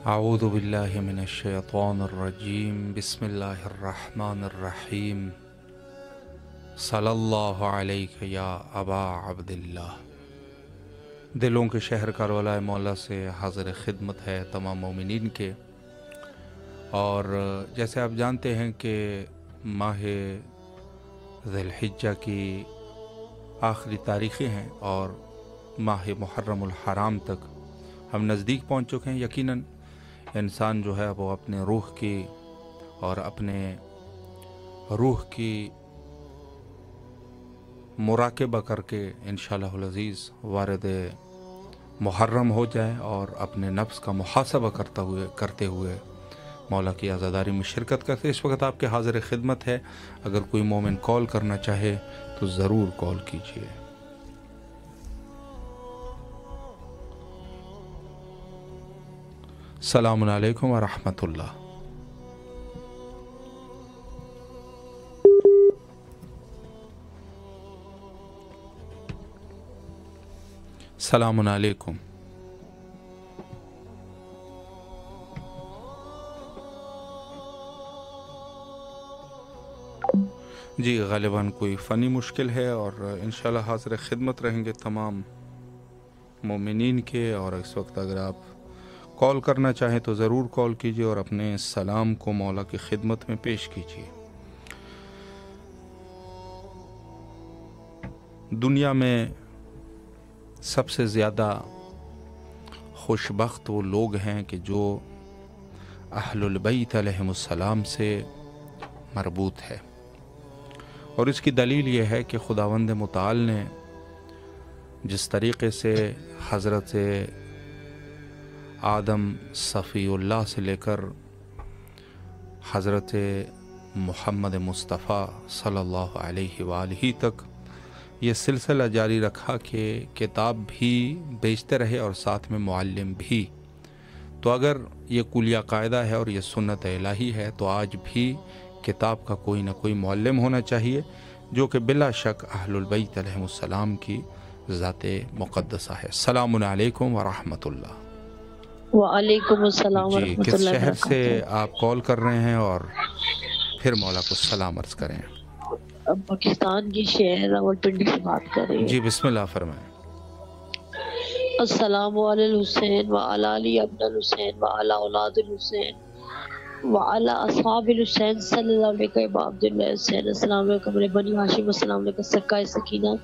اعوذ باللہ من الشیطان الرجیم بسم اللہ الرحمن الرحیم صلی اللہ علیہ یا ابا عبداللہ۔ دلوں کے شہر کربلا مولا سے حاضر خدمت ہے تمام مومنین کے، اور جیسے آپ جانتے ہیں کہ ماہ ذی الحجہ کی آخری تاریخیں ہیں اور ماہ محرم الحرام تک ہم نزدیک پہنچ چکے ہیں۔ یقیناً انسان جو ہے وہ اپنے روح کی اور اپنے روح کی مراقبہ کر کے انشاءاللہ العزیز وارد محرم ہو جائے اور اپنے نفس کا محاسبہ کرتے ہوئے مولا کی عزاداری میں شرکت کرتے۔ اس وقت آپ کے حاضر خدمت ہے، اگر کوئی مومن کال کرنا چاہے تو ضرور کال کیجیے۔ السلام علیکم ورحمۃ اللہ۔ السلام علیکم۔ جی غالباً کوئی فنی مشکل ہے اور انشاءاللہ حاضر خدمت رہیں گے تمام مومنین کے، اور اس وقت اگر آپ کال کرنا چاہیں تو ضرور کال کیجیے اور اپنے سلام کو مولا کی خدمت میں پیش کیجیے۔ دنیا میں سب سے زیادہ خوش بخت وہ لوگ ہیں کہ جو اہل البیت علیہم السلام سے مربوط ہے، اور اس کی دلیل یہ ہے کہ خداوند متعال نے جس طریقے سے حضرت آدم صفی اللہ سے لے کر حضرت محمد مصطفیٰ صلی اللہ علیہ وآلہ تک یہ سلسلہ جاری رکھا کہ کتاب بھی بیچتے رہے اور ساتھ میں معلم بھی، تو اگر یہ کلیہ قاعدہ ہے اور یہ سنت الہی ہے تو آج بھی کتاب کا کوئی نہ کوئی معلم ہونا چاہیے، جو کہ بلا شک اہل البیت علیہم السلام کی ذات مقدسہ ہے۔ السلام علیکم ورحمۃ اللہ۔ وعلیکم السلام جی، ورحمۃ کس اللہ شہر وبرکاتہ۔ سے آپ کال کر رہے ہیں اور پھر مولا کو سلام عرض کریں؟ پاکستان کی شہر راولپنڈی سے بات کر رہی جی ہوں۔ بسم اللہ فرمائیں۔ السلام علی الحسین وعلی علی ابن الحسین وعلی اولاد الحسین وعلی اصحاب الحسین صلی اللہ علیہ و عبداللہ حسین۔ السلام علیکم میرے بنی ہاشم، السلام علیکم سکائے سکینہ،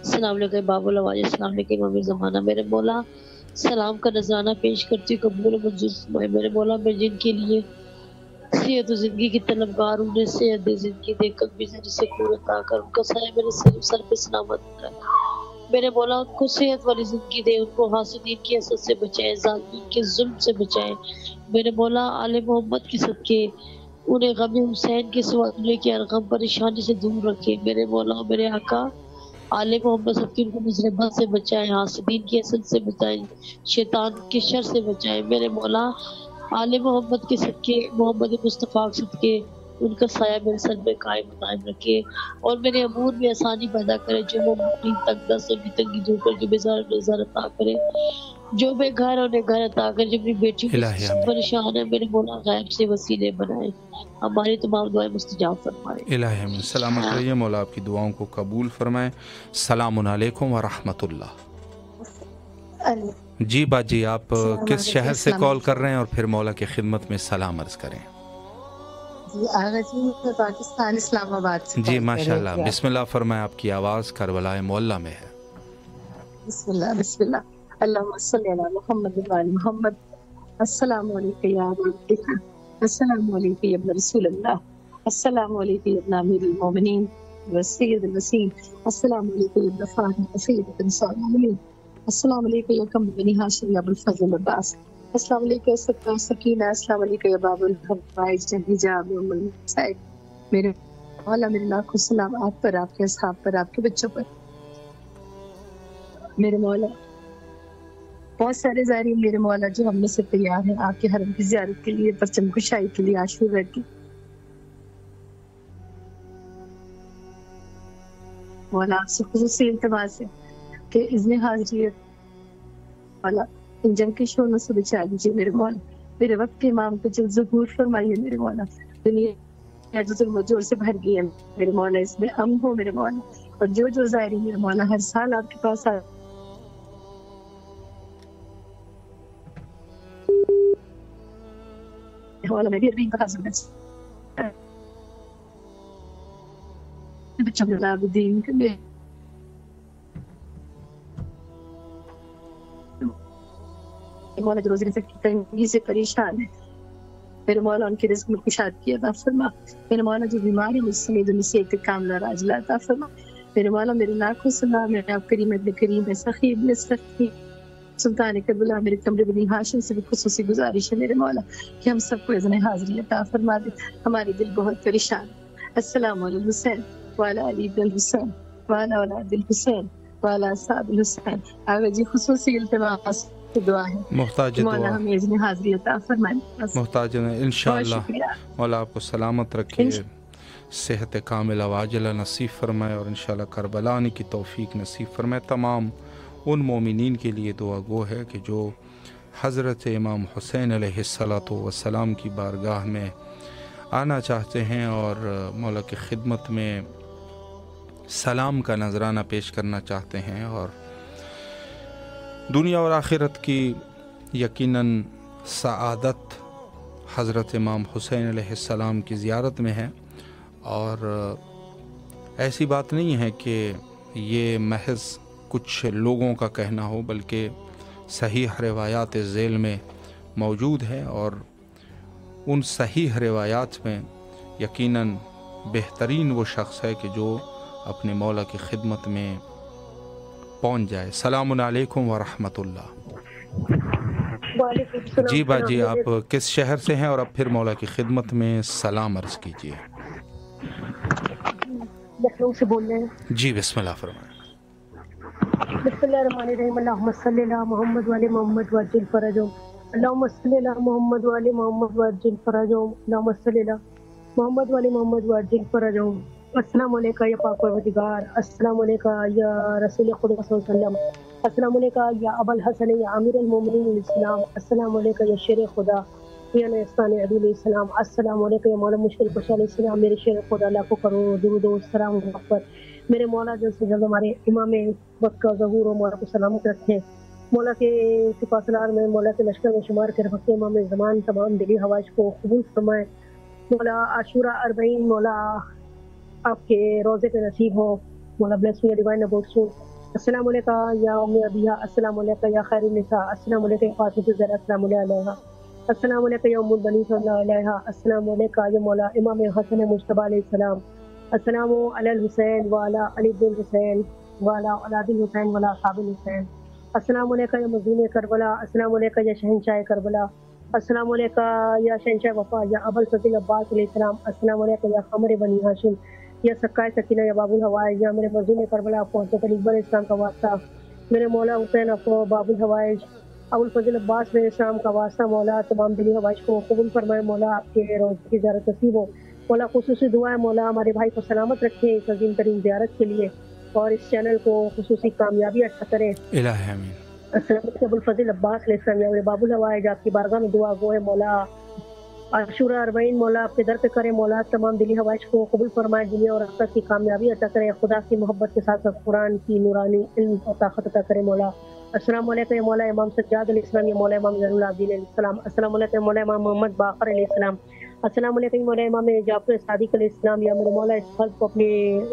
السلام علیکم باب الواج، السلام علیکم امام زمانہ۔ میرے مولا سلام کا نذرانہ پیش کرتی ہوں، قبول و منظور فرمائے۔ میرے مولا میں جن کے لیے صحت و زندگی کی طلبگار ہوں، انہیں صحت دے، زندگی دے، قلبی سے جسے قوت عطا کر، ان کا سایہ میرے سر پہ سلامت ہے۔ میرے مولا ان کو صحت والی زندگی دے، ان کو حاسدین کی حسد سے بچائے، ظالمین کے ظلم سے بچائے۔ میرے مولا آل محمد کے صدقے انہیں غم حسین کے سوا دنیا کے ہر غم پریشانی سے دور رکھے۔ میرے مولا میرے آقا آل محمد سب کی ان کو نظر بد سے بچائیں، حاسدین کی حسد سے بچائیں، شیطان کے شر سے بچائیں میرے مولا۔ آل محمد کے صدقے، محمد مصطفیٰ کے صدقے ان کا سایہ میرے سر میں قائم دائم رکھے، اور میرے امور میں آسانی پیدا کرے، جو وہ مقیم تک دست اور تنگی دور کر کے بیزار نظر عطا کرے، جو بے گھر انہیں گھر عطا کرے، جو اپنی بیٹی الہی سے آمین۔ پریشان ہے میرے مولا غیب سے وسیلے بنائے، ہماری تمام دعائیں مستجاب فرمائے۔ الہی آمین۔ سلامت رہیے، مولا آپ کی دعاؤں کو قبول فرمائے۔ السلام علیکم ورحمۃ اللہ۔ جی باجی، آپ کس شہر سے کال کر رہے ہیں اور پھر مولا کی خدمت میں سلام عرض کریں؟ جی آغا جی، میں پاکستان اسلام آباد سے جی ماشاء اللہ، بسم اللہ فرمائیں، آپ کی آواز کربلا معلیٰ میں ہے۔ بسم اللہ بسم اللہ، اللہم صلی علی محمد وعلی محمد۔ السلام علیکم یا ابا، السلام علیکم یا ابن رسول اللہ، السلام علیکم یا ابن امیر المومنین والسید الوسیم، السلام علیکم یا ابن فاطمہ سیدۃ النساء العالمین، السلام علیکم یا کم بنی ہاشم یا ابو الفضل عباس، السلام علیکم سکہ سکینہ، السلام علیکم یا باب الحوائج حجاب ام المصائب۔ میرے مولا میرے لاکھوں سلام آپ پر، آپ کے اصحاب پر، آپ کے بچوں پر۔ میرے مولا بہت سارے زائرین میرے مولا جو ہم میں سے تیار ہیں آپ کے حرم کی زیارت کے لیے، پرچم کشائی کے لیے، عاشورہ کی۔ مولا آپ سے خصوصی التماس ہے کہ اذن حاضریت مولا ان جنگ کے شوروں سے بچا لیجیے میرے مولا، میرے وقت کے امام کو جلد ظہور فرمائیے میرے مولا۔ دنیا جو ظلم و جور سے بھر گئی ہے میرے مولا، اس میں امن ہو میرے مولا، اور جو زائرین میرے مولا ہر سال آپ کے پاس مولا میں بھی ابھی حاضر بچوں کے الدین مولا جو روزی رزق کی تنگی سے پریشان ہے میرے مولا، ان کے رزق میں کشادگی عطا فرما۔ میرے مولا جو بیمار ہے مجھ سے ان سے ایک کاملہ راجلہ عطا فرما۔ میرے مولا میرے لاکھوں سلام ہے آپ کریم ابن کریم ہے، سخی ابن سخی سلطان کربلا، میرے کمرے بنی ہاشم سے بھی خصوصی گزارش ہے میرے مولا کہ ہم سب کو اذن حاضری عطا فرما دے، ہماری دل بہت پریشان۔ السلام علی الحسین وعلی علی بن الحسین وعلی اولاد الحسین وعلی اصحاب الحسین۔ آگے جی خصوصی التماس دعا ہے، محتاج مولا دعا، ہمیں اذن حاضری عطا فرمائے۔ محتاج انشاءاللہ مولا آپ کو سلامت رکھے، صحت کاملہ واجلہ نصیب فرمائے، اور انشاءاللہ کربلا آنے کی توفیق نصیب فرمائے۔ تمام ان مومنین کے لیے دعا گو ہے کہ جو حضرت امام حسین علیہ السلام کی بارگاہ میں آنا چاہتے ہیں اور مولا کی خدمت میں سلام کا نذرانہ پیش کرنا چاہتے ہیں، اور دنیا اور آخرت کی یقیناً سعادت حضرت امام حسین علیہ السلام کی زیارت میں ہے۔ اور ایسی بات نہیں ہے کہ یہ محض کچھ لوگوں کا کہنا ہو، بلکہ صحیح روایات ذیل میں موجود ہے، اور ان صحیح روایات میں یقیناً بہترین وہ شخص ہے کہ جو اپنے مولا کی خدمت میں پہنچ جائے۔ السلام علیکم ورحمۃ اللہ۔ جی باجی، آپ کس شہر سے ہیں اور اب پھر مولا کی خدمت میں سلام عرض کیجیے۔ لکھنؤ سے بول رہے ہیں۔ جی بسم اللہ فرمائیں۔ بسم اللہ الرحمن الرحیم، اللہم صلی علی محمد وعلی محمد وعجل فرجهم، اللہم صلی علی محمد وعلی محمد وعجل فرجهم، اللہم صلی علی محمد وعلی محمد وعجل فرجهم۔ السلام علیکم یا پاک پروردگار، السلام علیکم یا رسول خدا صلی اللہ علیہ وسلم، السلام علیکم یا ابو الحسن یا امیر المومنین الاسلام، السلام علیکم یا شیر خدا یا نیستان علی علیہ السلام، السلام علیکم یا مولا مشکل کشا علیہ السلام، میرے شیر خدا لاکھوں کروڑوں درود و سلام پر میرے مولا جلد سے جلد ہمارے امام وقت کا ظہور و مولا کو سلامت رکھیں، مولا کے سپاسلار میں مولا کے لشکر میں شمار کے رکھتے امام زمان تمام دلی حوائج کو قبول فرمائے، مولا عاشورہ 40 مولا آپ کے روزے پہ نصیب ہو، مولا bless me divine about so. السلام علیکم یا ام ابیہ، السلام علیکم یا خیر النساء، السلام علیکم یا فاطمہ الزہرا السلام علیہا، السلام علیکم یا ام البنین صلی اللہ علیہا، السلام علیکم یا مولا امام حسن مجتبی علیہ السلام، السلام علی الحسین وعلی علی بن الحسین وعلی اولاد الحسین وعلی اصحاب الحسین، السلام علیکم یا مظلوم کربلا، السلام علیکم یا شہنشاہ کربلا، السلام علیکم یا شہنشاہ وفا یا ابو الفضل عباس علیہ السلام، السلام علیکم یا قمر بنی ہاشم یا سکائے سکینہ یا باب الحوائج یا میرے مظلوم کربلا کو حضرت علی اکبر اسلام کا واسطہ، میرے مولا حسین افو باب الحوائج ابوالفضل عباس علیہ السلام کا واسطہ مولا تمام دلی حوائج کو قبول فرمائے مولا، آپ کے روز کی زیارت نصیب ہو مولا۔ خصوصی دعا ہے مولا ہمارے بھائی کو سلامت رکھے اس عظیم ترین زیارت کے لیے، اور اس چینل کو خصوصی کامیابی عطا کرے الہ آمین۔ السلام علیکم ابوالفضل عباس علیہ السلام یا باب الحوائج، آپ کی بارگاہ میں دعا گو ہے مولا، عاشورہ اربعین مولا آپ کے در پہ کرے مولا، تمام دلی حوائج کو قبول فرمائے، دنیا اور آخرت کی کامیابی عطا کرے، خدا کی محبت کے ساتھ ساتھ قرآن کی نورانی علم اور طاقت عطا کرے مولا۔ السلام علیکم یا مولا امام سجاد علیہ السلام یا مولا امام زین العابدین علیہ السلام، السلام علیکم یا مولا امام محمد باقر علیہ السلام، السلام علیکم مولا امام جعفر صادق علیہ السلام، یا میرے مولا اس قلب کو اپنے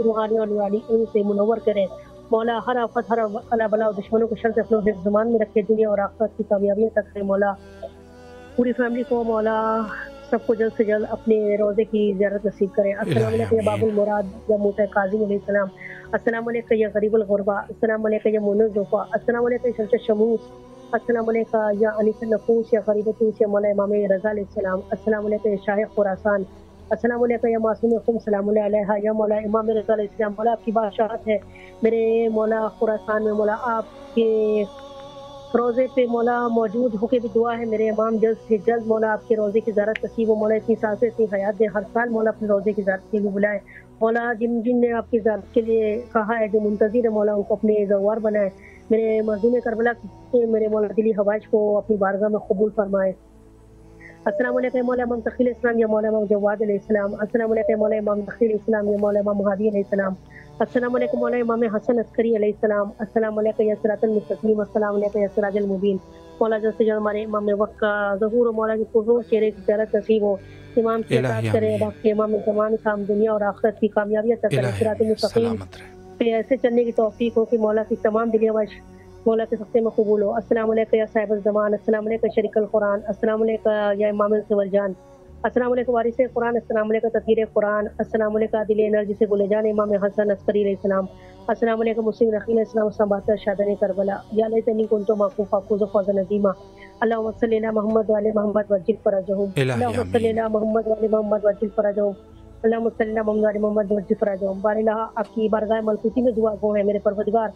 روحانی اور نورانی علم سے منور کرے مولا، ہر آفت ہر بلا بلا اور دشمنوں کو شر سے اپنے حفظ زمان میں رکھے، دنیا اور آخرت کی کامیابی عطا کرے مولا، پوری فیملی کو مولا سب کو جلد سے جلد اپنے روزے کی زیارت نصیب کرے۔ السلام علیکم یا باب المراد یا موتی کاظم علیہ السلام، السلام علیکم یا غریب الغربا، السلام علیکم یا مونس ظفا، السلام علیکم شمس شموس، السلام علیکم یا انیس النفوس یا غریب توس یا مولا امام رضا علیہ السلام، السلام علیکم یا شاہ خراسان، السلام علیکم یا معصوم قم سلام اللہ علیہ یا مولا امام رضا علیہ السلام، مولا آپ کی بادشاہت ہے میرے مولا خراسان میں، مولا آپ کے روزے پہ مولا موجود ہو کے بھی دعا ہے میرے امام جلد سے جلد مولا آپ کے روزے کی زیارت نصیب ہو مولا، اتنی سانسیں اتنی حیات دے، ہر سال مولا اپنے روزے کی زیارت کے لیے بلائے مولا، جن جن نے آپ کی زیارت کے لیے کہا ہے جو منتظر ہے مولا ان کو اپنے زوار بنائے، میرے مظلوم کربلا کے میرے مولا دلی حوائج کو اپنی بارگاہ میں قبول فرمائے۔ السلام علیکم مولا امام تقی اسلام یا مولا امام جواد علیہ السلام، السلام علیکم مولا امام تقی اسلام یا مولا امام ہادی علیہ السلام، السلام علیکم مولا امام حسن عسکری علیہ السلام، السلام علیکم یا صراط المستقیم، السلام علیکم یا سراج المبین، مولا جلد سے جلد ہمارے امام وقت کا ظہور و مولا کی پرنور چہرے کی زیارت نصیب ہو، امام کی اطاعت کرے، باقی امام زمان کام دنیا اور آخرت کی کامیابی عطا کرے، صراط المستقیم پہ ایسے چلنے کی توفیق ہو کہ مولا کی تمام دلی حوائج مولا کے سفتے میں قبول ہو۔ السلام علیکم یا صاحب الزمان، السلام علیکم شریک القرآن، السلام علیکم یا امام الجان، السلام علیکم وارث قرآن، السلام علیکم تطہیر قرآن، السلام علیکم دل انرجی سے گلے جان امام حسن عسکری علیہ السلام، السلام علیکم مسلم رقی علیہ السلام، اسلام بادشاہ شادن کربلا، یا لیتنی کنت معکوف فاقوز فوزا نظیما، اللہم صلی علی محمد وعلی محمد وجل فرجہم، اللہم صلی علی محمد وعلی محمد وجل فرجہم، اللہم صلی علی محمد وعلی محمد وجل فرجہم۔ بار الہ آپ کی بارگاہ ملکوتی میں دعا گو ہے میرے پروردگار،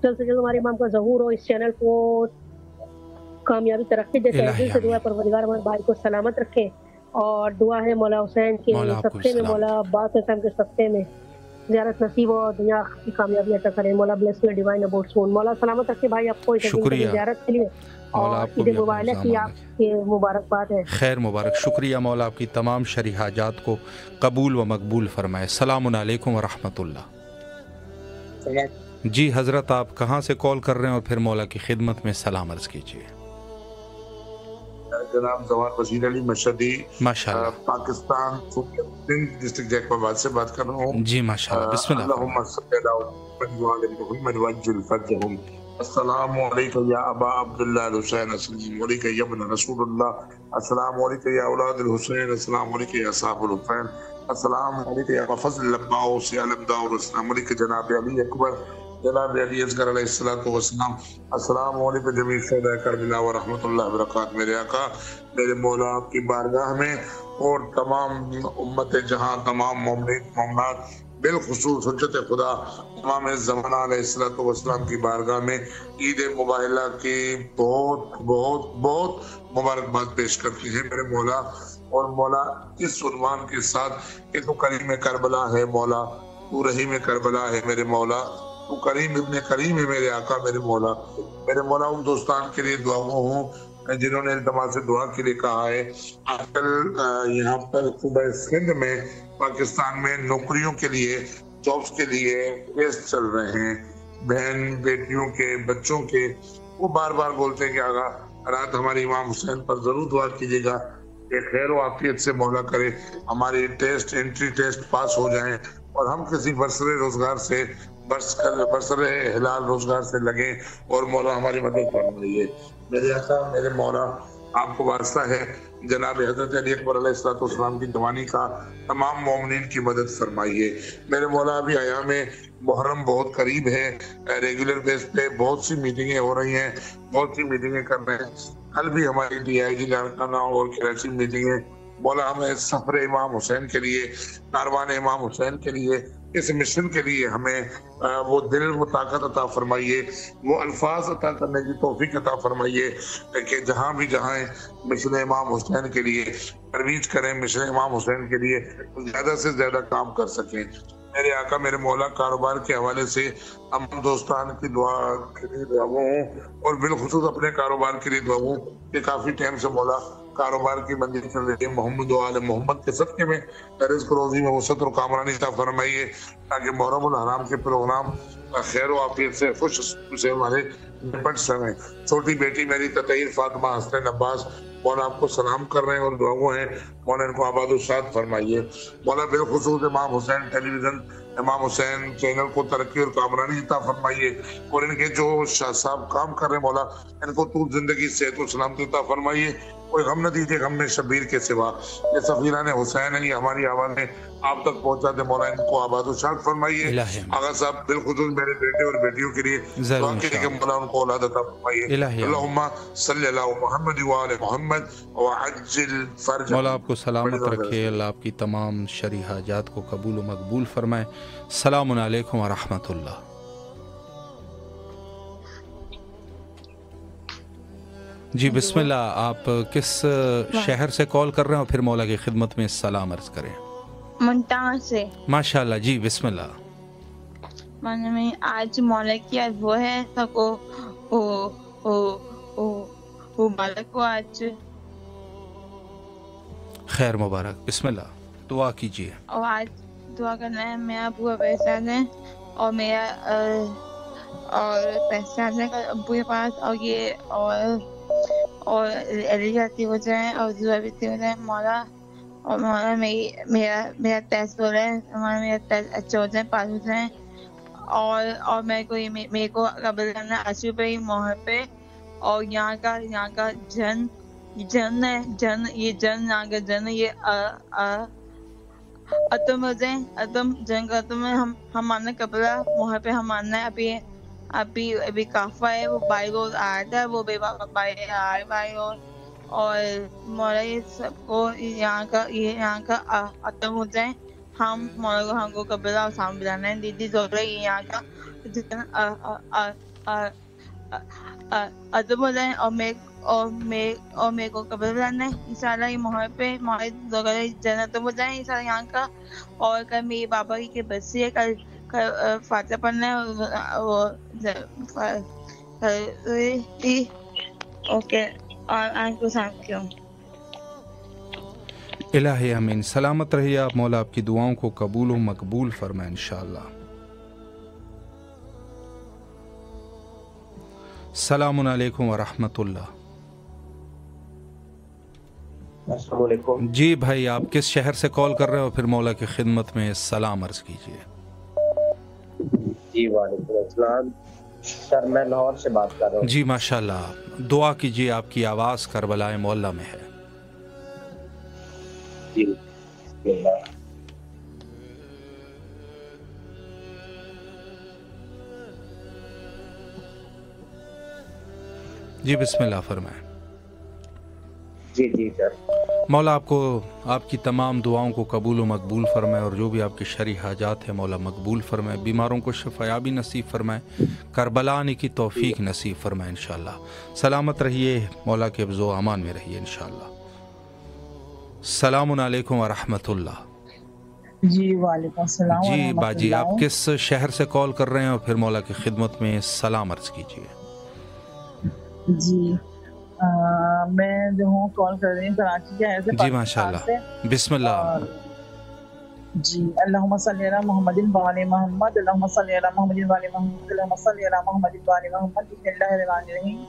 جلد سے جلد ہمارے امام کا ظہور ہو، اس چینل کو کامیابی ترقی دے، دل سے دعا پروردگار ہمارے بھائی کو سلامت رکھے، اور دعا ہے مولا حسین کے صدقے میں مولا عباس اسلام کے صدقے میں زیارت نصیب ہو، دنیا کی کامیابی عطا کرے مولا، بلیس یور ڈیوائن اباؤٹ سون، مولا سلامت رکھے بھائی آپ کو اس زیارت کے لیے، اور عید مبارک کی آپ کے مبارکباد ہے، خیر مبارک، شکریہ مولا آپ کی تمام شرعی حاجات کو قبول و مقبول فرمائے۔ السلام علیکم ورحمۃ اللہ۔ جی حضرت آپ کہاں سے کال کر رہے ہیں اور پھر مولا کی خدمت میں سلام عرض کیجیے۔ جناب زوال وزیر علی مشہدی، ماشاءاللہ، پاکستان سندھ ڈسٹرکٹ جیک آباد سے بات کر رہا ہوں۔ جی ماشاءاللہ، بسم اللہ۔ اللہم صلی علی محمد محمد وجل فرجہم، السلام علیکم یا ابا عبداللہ الحسین، السلام علیکم یا ابن رسول اللہ، السلام علیکم یا اولاد الحسین، السلام علیکم یا صاحب الحسین، السلام علیکم یا فضل العباس یا علمدار، السلام علیکم جناب علی اکبر، جناب علی اصغر علیہ الصلوۃ والسلام، السلام علیکم جمیع شہداء کربلا و رحمۃ اللہ وبرکاتہ۔ میرے آقا میرے مولا آپ کی بارگاہ میں اور تمام امت جہاں، تمام مومنین مومنات، بالخصوص حجت خدا امام زمانہ علیہ الصلوۃ والسلام کی بارگاہ میں عید مبارکہ کی بہت بہت بہت مبارکباد پیش کرتے ہیں میرے مولا، اور مولا اس عنوان کے ساتھ کہ تو کریم کربلا ہے مولا، تو رحیم کربلا ہے میرے مولا، تو کریم ابن کریم ہے میرے آقا میرے مولا۔ میرے مولا ان دوستان کے لیے دعا ہوں جنہوں نے التماس سے دعا کے لیے کہا ہے۔ آج کل یہاں پر صوبہ سندھ میں، پاکستان میں نوکریوں کے لیے، جابس کے لیے ٹیسٹ چل رہے ہیں، بہن بیٹیوں کے، بچوں کے، وہ بار بار بولتے ہیں کہ آقا رات ہمارے امام حسین پر ضرور دعا کیجیے گا کہ خیر و عافیت سے مولا کرے ہماری ٹیسٹ انٹری ٹیسٹ پاس ہو جائیں اور ہم کسی برسر روزگار سے برسر حلال روزگار سے لگیں اور مولا ہماری مدد فرمائیے۔ میرے آقا میرے مولا آپ کو واسطہ ہے جناب حضرت علی اکبر علیہ الصلوۃ والسلام کی جوانی کا، تمام مومنین کی مدد فرمائیے۔ میرے مولا ابھی ایام محرم بہت قریب ہے، ریگولر بیس پہ بہت سی میٹنگیں ہو رہی ہیں، بہت سی میٹنگیں کر رہے ہیں، کل بھی ہماری DIG لاڑکانہ اور کراچی میٹنگیں مولا ہمیں سفر امام حسین کے لیے، کاروان امام حسین کے لیے، اس مشن کے لیے ہمیں وہ دل، وہ طاقت عطا فرمائیے، وہ الفاظ عطا کرنے کی توفیق عطا فرمائیے کہ جہاں بھی جہاں مشن امام حسین کے لیے ترویج کریں، مشن امام حسین کے لیے زیادہ سے زیادہ کام کر سکیں۔ میرے آقا میرے مولا کاروبار کے حوالے سے ہم دوستان کی دعا کے لیے دعا ہوں، اور بالخصوص اپنے کاروبار کے لیے دعا ہوں کہ کافی ٹائم سے مولا کاروبار کی منزل چل رہی ہے، محمد و آل محمد کے صدقے میں رزق روزی میں وسعت اور کامرانی عطا فرمائیے، تاکہ محرم الحرام کے پروگرام خیر و عافیت سے خوش سے ہمارے نپٹ سکیں۔ چھوٹی بیٹی میری تطہیر فاطمہ حسن عباس مولا آپ کو سلام کر رہے ہیں اور دعاؤں ہیں، مولا ان کو آباد و شاد فرمائیے۔ مولا بالخصوص امام حسین ٹیلی ویژن، امام حسین چینل کو ترقی اور کامرانی عطا فرمائیے، اور ان کے جو شاہ صاحب کام کر رہے ہیں مولا ان کو طول زندگی، صحت و سلامتی عطا فرمائیے۔ کوئی غم نہ دیجیے غم میں شبیر کے سوا، یہ سفیران حسین ہیں، یہ ہماری آوازیں آپ تک پہنچا دے، مولا ان کو آباد و شاد فرمائیے۔ الہی آغا صاحب بالخصوص میرے بیٹے اور بیٹیوں کے لیے ضرور دعا کیجیے کہ مولا ان کو اولاد عطا فرمائیے۔ الہی اللہم صلی اللہ محمد وآل محمد وعجل فرج۔ مولا آپ کو سلامت رکھے، اللہ آپ کی تمام شرعی حاجات کو قبول و مقبول فرمائے۔ السلام علیکم ورحمۃ اللہ۔ جی بسم اللہ، آپ کس شہر سے کال کر رہے ہیں اور پھر مولا کی خدمت میں سلام عرض کریں؟ منتہا سے۔ ماشاء اللہ، جی بسم اللہ۔ میں آج مولا کی آج وہ ہے سب کو مبارک کو آج خیر مبارک، بسم اللہ، دعا کیجیے۔ اور آج دعا کرنا ہے میرا ابو پہچان ہے اور میرا اور پہچان ہے ابو کے پاس، اور یہ اور علی جاتی ہو جائیں اور دعا بھی ہو جائیں مولا، اور مولا میرا ٹیسٹ ہو رہا ہے، ہمارا میرا ٹیسٹ اچھا ہو جائے، پاس ہو جائیں، اور میرے کو قبل کرنا عشر پہ ہی موہر پہ، اور یہاں کا جن ہے، یہ اتم ہو جائیں، جنگ کا اتم ہے، ہم ماننا قبلہ موہر پہ ہم ماننا ہے۔ ابھی کافا ہے، وہ بائی روز آیا تھا، وہ بے بائی روز، اور مولا یہ سب کو یہاں کا ختم ہو جائے، ہم مولا کو ہم کو قبلہ اور سام بلانا ہے، دیدی زور رہی ہے یہاں کا ختم ہو جائے، اور میرے کو قبل بلانا ہے انشاءاللہ، یہ موہر پہ جنت ہو جائے انشاءاللہ یہاں کا، اور کل میری بابا کی برسی ہے، کل فاتحہ پڑھنا ہے، اوکے، اور آنکھ کو سام کیوں۔ الہی امین، سلامت رہیے آپ، مولا آپ کی دعاؤں کو قبول و مقبول فرمائے انشاءاللہ۔ السلام علیکم ورحمۃ اللہ۔ السلام علیکم۔ جی بھائی، آپ کس شہر سے کال کر رہے ہو پھر مولا کی خدمت میں سلام عرض کیجیے۔ جی وعلیکم السلام سر، میں لاہور سے بات کر رہا ہوں۔ جی ماشاء اللہ، دعا کیجیے، آپ کی آواز کربلا معلیٰ میں ہے۔ جی جی بسم اللہ فرمائیں۔ جی سر، مولا آپ کو آپ کی تمام دعاؤں کو قبول و مقبول فرمائے، اور جو بھی آپ کی شرعی حاجات ہیں مولا مقبول فرمائے، بیماروں کو شفایابی نصیب فرمائے، کربلا آنے کی توفیق نصیب فرمائے انشاءاللہ۔ سلامت رہیے، مولا کے حفظ و امان میں رہیے انشاءاللہ۔ السلام علیکم ورحمۃ اللہ۔ جی وعلیکم السلام جی ورحمۃ باجی، اللہ۔ آپ کس شہر سے کال کر رہے ہیں اور پھر مولا کی خدمت میں سلام عرض کیجیے۔ جی میں جو ہوں کال کر رہی ہوں کراچی شہر سے، جی ماشاء اللہ، بسم اللہ۔ جی اللہم صلی علی محمد وعلی محمد، اللہم صلی علی محمد وعلی محمد، اللہم صلی علی محمد وعلی محمد۔ بسم اللہ الرحمن الرحیم۔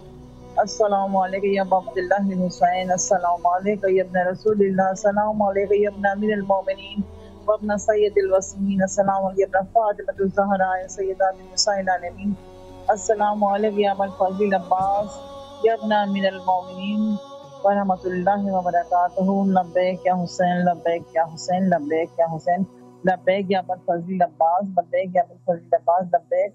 السلام علیکم یا ابا عبداللہ الحسین، السلام علیکم یا ابن رسول اللہ، السلام علیکم یا ابن امیر المومنین وابن سید الوسیمین، السلام علیکم یا ابن فاطمۃ الزہراء سیدات النساء العالمین، السلام علیکم یا ابا الفضل عباس یا ابن امیر المومنین ورحمۃ اللہ وبرکاتہ۔ لبیک یا حسین، لبیک یا حسین، لبیک یا حسین، لبیک یا ابا الفضل عباس، لبیک یا ابا الفضل عباس، لبیک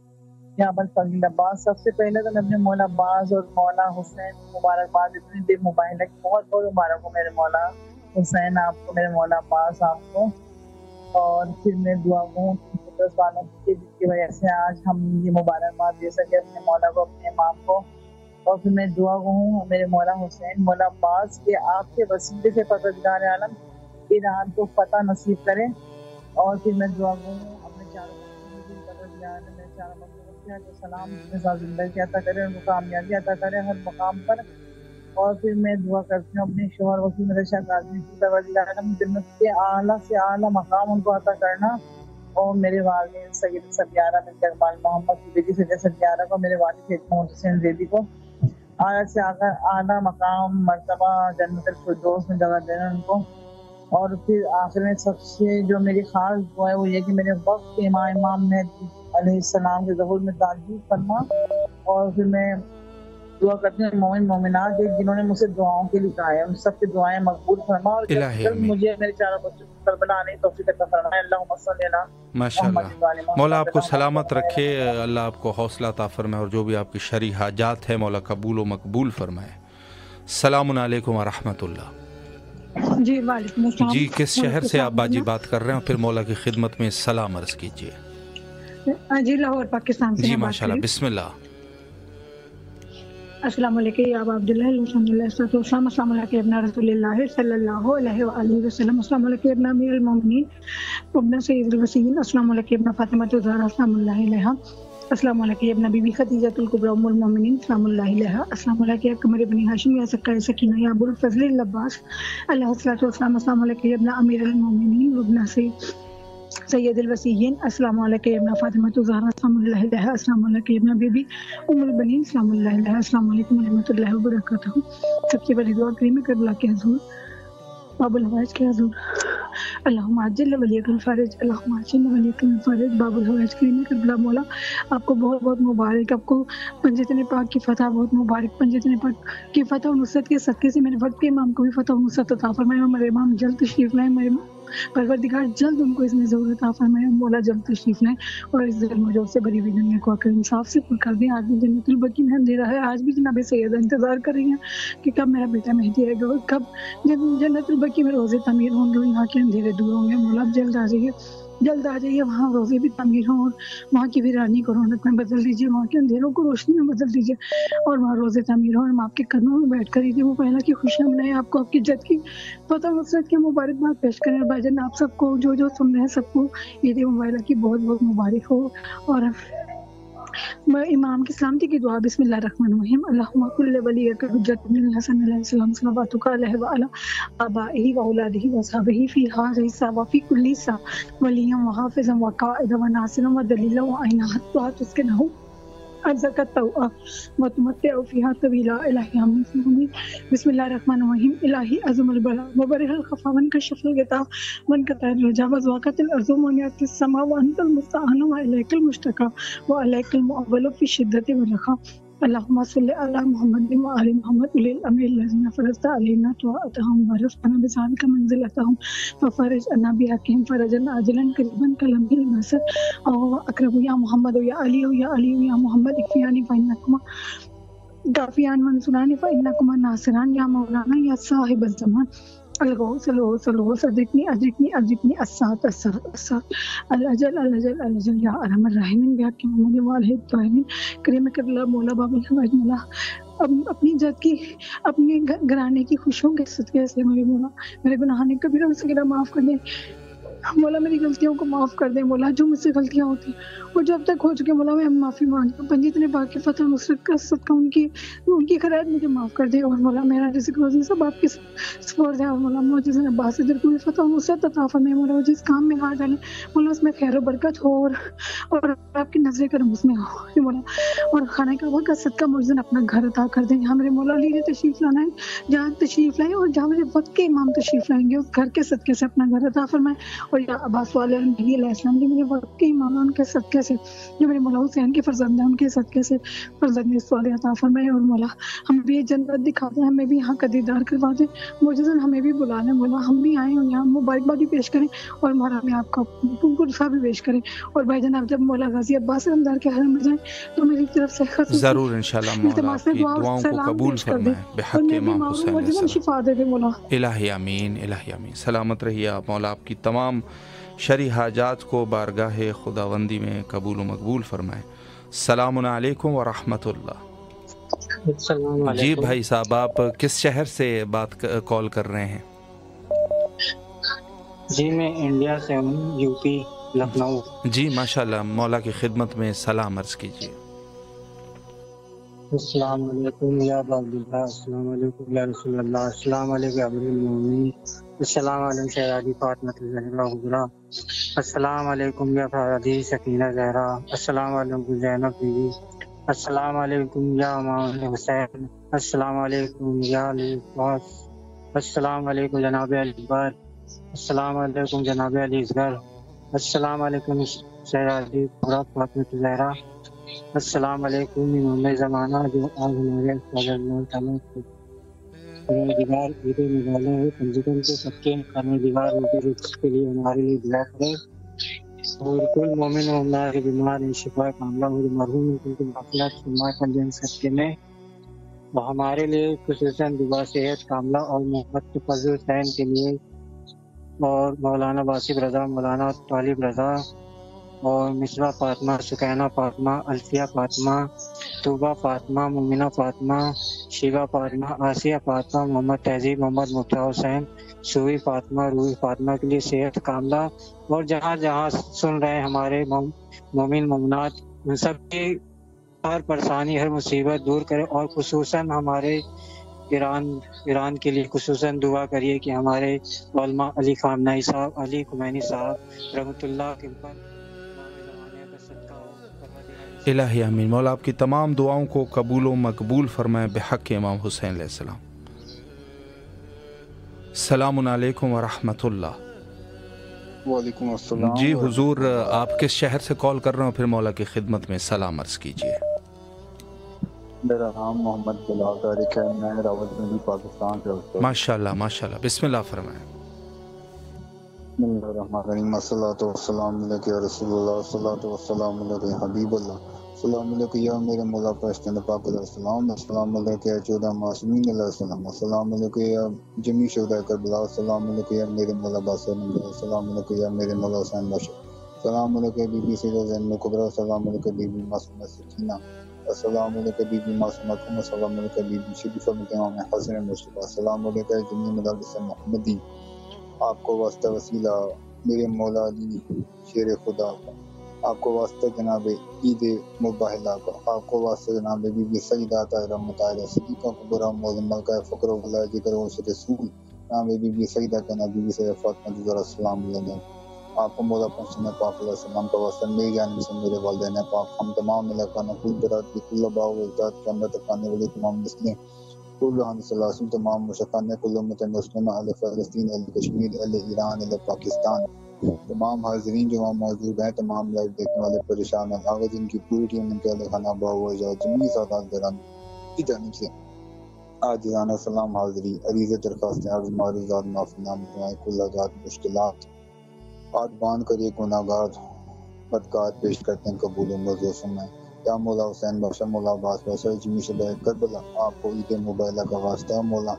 یا ابا الفضل عباس۔ سب سے پہلے تو میں اپنے مولا عباس اور مولا حسین مبارکباد، اتنی دیر موبائل ہے، بہت بہت مبارک ہو میرے مولا، حسین آپ کو، میرے مولا عباس آپ کو، اور پھر میں دعا ہوں والوں کی جس کی وجہ سے آج ہم یہ مبارکباد دے سکے اپنے مولا کو، اپنے امام کو. اور پھر میں دعا ہوں میرے مولا حسین مولا عباس کے آپ کے وسیلے سے پروردگار عالم ایران کو فتح نصیب کرے. اور پھر میں دعا ہوں اپنے چاروں سلام کے ساتھ زندگی عطا کرے، ان کو کامیابی عطا کرے ہر مقام پر. اور پھر میں دعا کرتی ہوں اپنے شوہر وسیم میرے شاہ قاضی کی پروردگار عالم جنت کے اعلیٰ سے اعلیٰ مقام ان کو عطا کرنا. اور میرے والد سید سیارہ بنت اقبال محمد کی بیٹی سید سیارہ کو، میرے والد سید محمد حسین زیدی کو اعلیٰ سے اعلیٰ مقام مرتبہ جنت الفردوس میں جگہ دینا ان کو. اور پھر آخر میں سب سے جو میری خاص دعا ہے وہ یہ کہ میرے وقت کے امام مہدی علیہ السلام کے ظہور میں تعجیل فرما. اور پھر میں دعا کرتی ہوں مومن مومنات جنہوں نے مجھ سے دعاؤں کے لیے کہا ہے ان سب کی دعائیں مقبول فرما. اور مجھے میرے چاروں بچوں کو کربلا آنے کی توفیق عطا فرمائے. اللہم صلی علی ماشاءاللہ. مولا آپ کو سلامت رکھے، اللہ آپ کو حوصلہ عطا فرمائے، اور جو بھی آپ کی شرعی حاجات ہے مولا قبول و مقبول فرمائے. السلام علیکم ورحمۃ اللہ. جی وعلیکم السلام. جی کس شہر سے آپ باجی بات کر رہے ہیں؟ پھر مولا کی خدمت میں سلام عرض کیجیے. جی لاہور پاکستان سے. جی ماشاءاللہ، بسم اللہ. السلام علیکم یا ابا عبداللہ السلام علیکم ابن رسول اللہ صلی اللہ علیہ وآلہ وسلم. السلام علیکم ابن امیر المومنین ابن سید الوسیین. السلام علیکم ابن فاطمہ الزہرا السلام اللہ علیہا. السلام علیکم ابن بی بی خدیجہ الکبریٰ ام المومنین السلام اللہ علیہا. السلام علیکم قمر بنی ہاشم یا سکر سکینہ یا ابو الفضل العباس علیہ السلام. السلام علیکم ابن امیر المومنین ابن سید الوسیین. السلام علیکم ابن فاطمہ الزہرا السلام اللہ علیہا. السلام علیکم ابن بی بی ام البنین السلام اللہ علیہا. السلام علیکم ورحمۃ اللہ وبرکاتہ. سب سے بڑی دعا کریم کربلا کے حضور باب الحوائج کے حضور اللہم عجل ولیک الفرج اللہم عجل ولیک الفرج. باب الحوائج کریم کربلا مولا آپ کو بہت بہت مبارک. آپ کو پنجتن پاک کی فتح بہت مبارک. پنجتن پاک کی فتح و نصرت کے صدقے سے میرے وقت کے امام کو بھی فتح و نصرت عطا فرمائے. میرے امام جلد تشریف لائیں، میرے پروردگار جلد ان کو اس میں ضرورت عطا فرمائے. مولا جلد تشریف لائیں اور اس ظلم و جور سے بری ہوئی دنیا کو انصاف سے پر کر دیں. آج بھی جنت البقیع میں اندھیرا ہے، آج بھی جناب سیدہ انتظار کر رہی ہیں کہ کب میرا بیٹا مہدی آئے گا، کب جنت البقیع میں روزے تعمیر ہوں گے، یہاں کے اندھیرے دور ہوں گے. مولا اب جلد آ جائیے، جلد آ جائیے. وہاں روزے بھی تعمیر ہوں اور وہاں کی ویرانی کو رونق میں بدل دیجیے، وہاں کے اندھیروں کو روشنی میں بدل دیجیے اور وہاں روزے تعمیر ہوں. ہم آپ کے قدموں میں بیٹھ کر وہ پہلا کی خوشیاں منائیں، آپ کو آپ کی جد کی فتح نصرت کی مبارکباد پیش کریں. بھائی جان آپ سب کو جو سن رہے ہیں سب کو عید مبارک کی بہت بہت مبارک ہو. اور امام کی سلامتی کی دعا. بسم اللہ الرحمن الرحیم. اللہم کل ولیک حجۃ بن الحسن علیہ السلام صلواتک علیہ وعلی آبائہ واولادہ وصحبہ فی ہذہ الساعۃ وفی کل ساعۃ ولیہ وحافظا وقائدا وناصرا ودلیلا وعینا حتی تسکنہ ارزقت متمتع فیہا طویلا. الہی آمین. بسم اللہ الرحمن الرحیم. الہی عظم البلا وبرح الخفا وانکشف الغطاء وانقطع الرجاء وضاقت الارض ومنعت السماء وانت المستعان والیک المشتکا والیک المؤول فی الشدۃ والرخاء. اللہم صلی علی محمد وآل محمد اولی الامر الذین فرضت علینا طاعتهم ورفعنا بذلک منزلتهم وفرج عنا بحقهم فرجا عاجلا قریبا کلمح البصر او اقرب یا محمد یا علی یا علی یا محمد اکفیانی فإنکما کافیان منصوران فإنکما ناصران یا مولانا یا صاحب الزمان. الغوث الغوث الغوث ادرکنی ادرکنی ادرکنی الساعة الساعة الساعة الاجل الاجل الاجل یا ارحم الراحمین بحق محمد وآلہ الطاہرین. کریم کربلا مولا باب الحوائج مولا اپنی جد کی اپنے گھرانے کی خوشیوں کے صدقے سے میرے مولا میرے گناہ نے کبیرہ و صغیرہ معاف کر دیں. مولا میری غلطیوں کو معاف کر دیں. مولا جو مجھ سے غلطیاں ہوتی وہ جو اب تک ہو چکے مولا میں معافی مانگتا ہوں. پنجتن پاک کی فتح نصرت کا صدقہ ان کی خیرات مجھے معاف کر دے. اور مولا میرا رزق روزی سب آپ کے سپرد ہے. اور مولا معجزہ عباس ادھر کوئی فتح نصرت عطا فرمائے. مولا جس کام میں ہاتھ ڈالے مولا اس میں خیر و برکت ہو اور آپ کی نظر کرم اس میں ہو مولا. اور خانہ کعبہ کا صدقہ معجزہ اپنا گھر عطا کر دیں. جہاں میرے مولا علی نے تشریف لانا ہے جہاں تشریف لائیں اور جہاں میرے وقت کے امام تشریف لائیں گے اس گھر کے صدقے سے اپنا گھر عطا فرمائے. اور یا عباس والے نبی علیہ السلام جو میرے وقت کے امام ان کے صدقے سے جو میرے مولا حسین کے فرزند ہیں ان کے صدقے سے فرزند صالح عطا فرمائے. اور مولا ہم بھی یہ جنت دکھا دیں، ہمیں بھی یہاں کا دیدار کروا دیں. معجزہ ہمیں بھی بلا لیں مولا، ہم بھی آئیں اور یہاں مبارکبادی پیش کریں اور مولا میں آپ کا پرسہ بھی پیش کریں. اور بھائی جناب جب مولا غازی عباس رمدار کے حرم میں جائیں تو میری طرف سے خصوصی ضرور انشاءاللہ مولا التماس آپ کی دعا دعاؤں کو سلام قبول پیش کر دیں فرمائے اور بحق میں بھی امام معمول حسین علیہ وجباً السلام۔ شفا دے دے مولا۔ الہی آمین، الہی آمین۔ سلامت رہیے آپ مولا، آپ کی تمام شرعی حاجات کو بارگاہ خداوندی میں قبول و مقبول فرمائے۔ السلام علیکم ورحمۃ اللہ۔ السلام جی علیکم۔ بھائی صاحب، آپ کس شہر سے کال کر رہے ہیں؟ جی میں انڈیا سے ہوں، یو پی، لکھنؤ۔ جی ماشاءاللہ، مولا کی خدمت میں سلام عرض کیجیے۔ السلام علیکم یا ابا عبداللہ، السلام علیکم یا رسول اللہ، السلام علیکم امیر المومنین، السلام علیکم شہزادی فاطمہ الزہرا کبریٰ، السلام علیکم یا فادی سکینہ زہرا، السلام علیکم زینب بیوی، السلام علیکم یا امام حسین، السلام علیکم یا علی عباس، السلام علیکم جناب علی اکبر، السلام علیکم جناب علی اصغر، السلام علیکم شہزادی کبریٰ فاطمہ الزہرا، السلام علیکم امام زمانہ جو آج ہمارے صلی اللہ تعالیٰ پروردگار عید نکالے ہوئے پنجیکن کو سب کے پروردگار ان کے رزق کے لیے ہمارے لیے دعا کرے اور کل مومن و مومنہ کے بیمار ان شفا کاملہ ہو، مرحوم ان کی مغفرت فرمائے پنجن صدقے میں، اور ہمارے لیے خصوصاً دعا صحت کاملہ اور محمد فضل حسین کے لیے، اور مولانا واصف رضا، مولانا طالب رضا اور مصباح فاطمہ، سکینہ فاطمہ، الفیہ فاطمہ، طوبہ فاطمہ، مومنہ فاطمہ، شیبہ فاطمہ، آسیہ فاطمہ، محمد تہذیب، محمد مبتدا حسین، سوئی فاطمہ، روحی فاطمہ کے لیے صحت کاملہ، اور جہاں جہاں سن رہے ہیں ہمارے مومن مومنات، ان سب کی ہر پریشانی ہر مصیبت دور کرے، اور خصوصاً ہمارے ایران کے لیے خصوصاً دعا کریے کہ ہمارے علماء علی خامنہئی صاحب، علی خمینی صاحب رحمۃ اللہ کے اوپر الہی آمین۔ مولا آپ کی تمام دعاؤں کو قبول و مقبول فرمائے بحق امام حسین علیہ السلام۔ السلام علیکم ورحمۃ اللہ۔ وعلیکم السلام۔ جی حضور، آپ کس شہر سے کال کر رہے ہو؟ پھر مولا کی خدمت میں سلام عرض کیجیے۔ میرا نام محمد بلال طارق ہے، میں راولپنڈی پاکستان سے۔ ماشاءاللہ ماشاءاللہ، بسم اللہ فرمائیں۔ بسم اللہ الرحمن الرحیم، الصلاۃ والسلام علیک یا رسول اللہ، الصلاۃ والسلام علیک یا حبیب اللہ، السلام علیکم یا میرے مولا فرشتہ پاک علیہ السلام، السلام علیکم یا 14 معصومین علیہ السلام، السلام علیکم یا جمیع شہداء کربلا، السلام علیکم یا میرے مولا باصر، السلام علیکم یا میرے مولا حسین بشر، السلام علیکم بی بی سیدہ زینب کبریٰ، السلام علیکم بی بی معصومہ سکینہ، السلام علیکم بی بی معصومہ کم، السلام علیکم بی بی شریفہ بنت امام حسن مصطفیٰ، السلام علیکم جمیع مدارس محمدی۔ آپ کو واسطہ وسیلہ میرے مولا علی شیر خدا کا، آپ کو واسطہ جناب عید مباہلہ کا، آپ کو واسطہ جناب بی بی سیدہ طاہرہ مطہرہ صدیقہ کبریٰ معظمہ کا فقر و بلا ذکر و رسول نام بی بی سیدہ کا نام بی بی سیدہ فاطمہ الزہرا السلام علیہ، آپ کو مولا پنچم پاک علیہ السلام کا واسطہ میری جانب سے میرے والدین پاک، ہم تمام علاقہ کل برادری کل آباء و اجداد کے اندر تکانے والے تمام مسلم کل رحان سلاسل تمام مشقان کل امت مسلمہ، اہل فلسطین، اہل کشمیر، اہل ایران، اہل پاکستان، تمام حاضرین جو وہاں موجود ہیں، تمام لائیو دیکھنے والے پریشان ہیں، آغا جن کی پوری ٹیم ان کے اہل خانہ باہو اجاد جمیع سادات گران کی جانب سے آج جانا سلام حاضری عریض درخواست عرض معروضات معافی نام دعائیں کل حاجات مشکلات آج باندھ کر یہ گناہ گار بدکار پیش کرتے ہیں قبول و مضوف میں، یا مولا حسین بخشا، مولا عباس بخشا، جمیع شہدائے کربلا، آپ کو عید مباہلہ کا واسطہ، مولا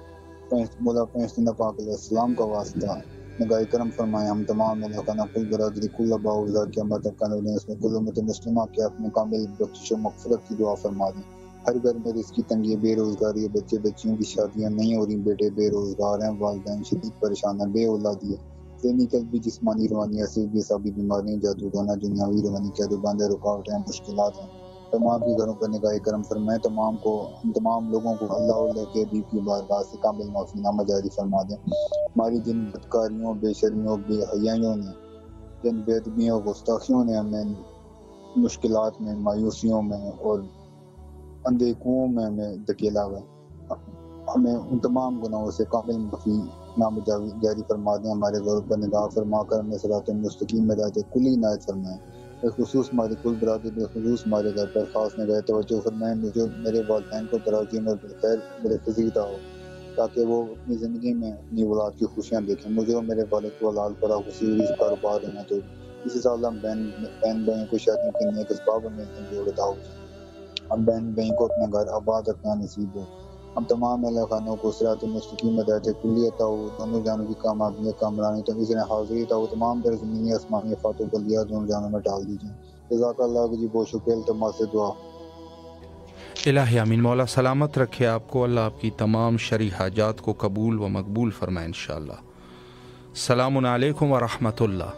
فلسطین پاک علیہ السلام کا واسطہ نگاہ کرم فرمائے، ہم تمام علاقہ کل برادری کل آباء و اجداد کے امت تکانے اس میں کل امت مسلمہ کے اپنے کامل بخشش و مغفرت کی دعا فرما دیں۔ ہر گھر میں رزق کی تنگی، بے روزگاری ہے، بچے بچیوں کی شادیاں نہیں ہو رہی، بیٹے بے روزگار ہیں، والدین شدید پریشان ہیں، بے اولادی ہے، ذہنی قلبی جسمانی روحانی ایسی بے حسابی بیماریاں، جادو ٹونا، دنیاوی روحانی قید و بندیں، رکاوٹیں، مشکلات ہیں، تمام کے گھروں پر نگاہ کرم فرمائے، تمام لوگوں کو اللہ علیہ کے حبیب کی بارگاہ سے کامل معافی نامہ جاری فرما دیں۔ ہماری جن بدکاریوں، بے شرمیوں، بے حیائیوں نے، جن بے ادبیوں، گستاخیوں نے ہمیں مشکلات میں، مایوسیوں میں اور اندھے کنوؤں میں ہمیں دھکیلا ہے، ہمیں ان تمام گناہوں سے کامل معافی نام جاری فرما دیں، ہمارے گھر پر نگاہ فرما کر ہمیں صراط مستقیم میں ہدایت کلی عنایت فرمائیں، بالخصوص ہماری کل برادری، بالخصوص ہمارے گھر پر خاص نگاہ توجہ فرمائیں، مجھے میرے والدین کو دراز عمر بالخیر بڑے فضیلہ ہو تاکہ وہ اپنی زندگی میں اپنی اولاد کی خوشیاں دیکھیں، مجھے اور میرے والد کو حلال پر خصوصی کاروبار ہونا تو اسی سال ہم بہن بھائیوں کو شادیوں کے نیک اسباب میں جوڑتا ہو، ہم بہن بھائی کو اپنے گھر آباد رکھنا نصیب ہو. ہم تمام اہل خانوں کو صراط المستقیم ہدایت کلی عطا ہو. دونوں جانوں کی کامیابی کامرانی تو اس نے حاضری عطا ہو. تمام در زمینی آسمانی فاتح بلیا دونوں جانوں میں ڈال دیجیے. جزاک اللہ جی بہت شکریہ. التماس سے دعا. الہی آمین. مولا سلامت رکھے آپ کو. اللہ آپ کی تمام شرعی حاجات کو قبول و مقبول فرمائے انشاءاللہ. السلام علیکم ورحمۃ اللہ.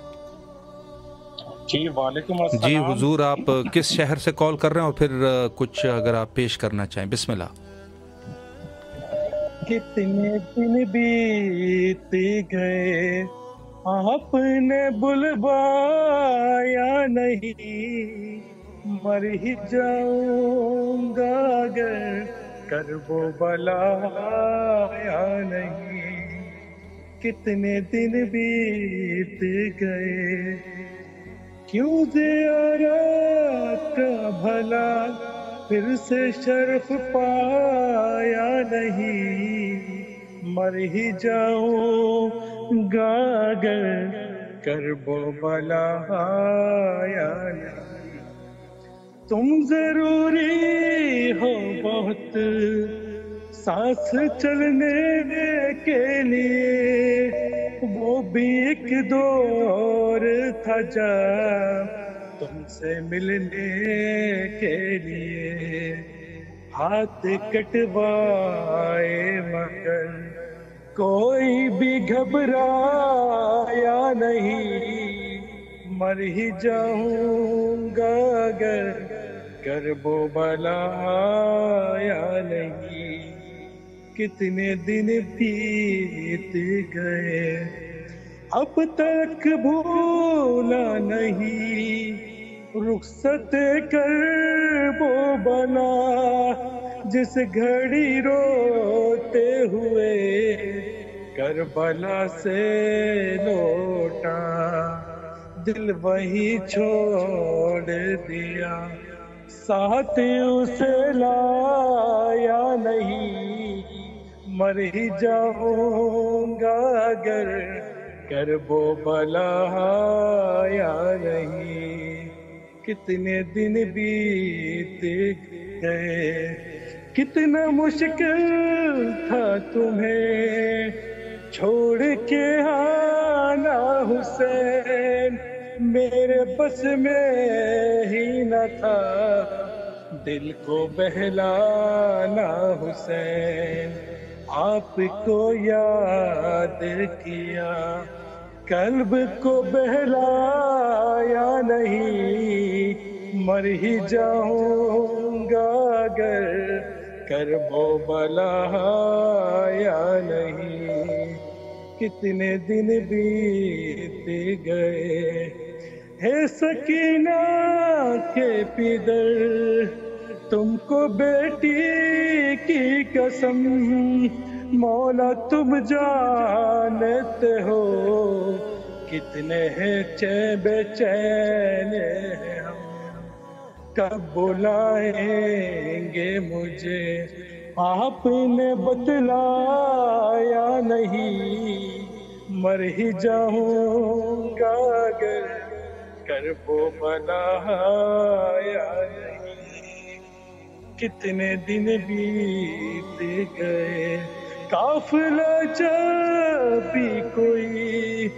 جی وعلیکم السلام. جی حضور آپ کس شہر سے کال کر رہے ہیں اور پھر کچھ اگر آپ پیش کرنا چاہیں بسم اللہ. کتنے دن بیت گئے آپ نے بلوایا نہیں, مر ہی جاؤں گا اگر کرب و بلا آیا نہیں. کتنے دن بیت گئے کیوں زیارت کا بھلا پھر سے شرف پایا نہیں, مر ہی جاؤں گا اگر کرب و بلا آیا نہیں. تم ضروری ہو بہت سانس چلنے کے لیے, وہ بھی ایک دور تھا جب تم سے ملنے کے لیے. ہاتھ کٹوائے مگر کوئی بھی گھبرایا نہیں, مر ہی جاؤں گا اگر کرب و بلا آیا نہیں. کتنے دن بیت گئے اب تک بھولا نہیں, رخصت کرب و بلا جس گھڑی روتے ہوئے کربلا سے لوٹا, دل وہی چھوڑ دیا ساتھ اسے لایا نہیں, مر ہی جاؤں گا اگر کرب و بلا آیا نہیں. کتنے دن بیت گئے کتنا مشکل تھا تمہیں چھوڑ کے آنا حسین, میرے بس میں ہی نہ تھا دل کو بہلانا حسین. آپ کو یاد کیا قلب کو بہلایا نہیں, مر ہی جاؤں گا اگر کرب و بلا آیا نہیں. کتنے دن بیت گئے ہے سکینہ کے پدر تم کو بیٹی کی قسم, مولا تم جانتے ہو کتنے ہیں بے چین ہم, کب بلائیں گے مجھے آپ نے بتلایا نہیں, مر ہی جاؤں گا اگر کرب و بلا آیا نہیں. کتنے دن بیت گئے قافلہ جب بھی کوئی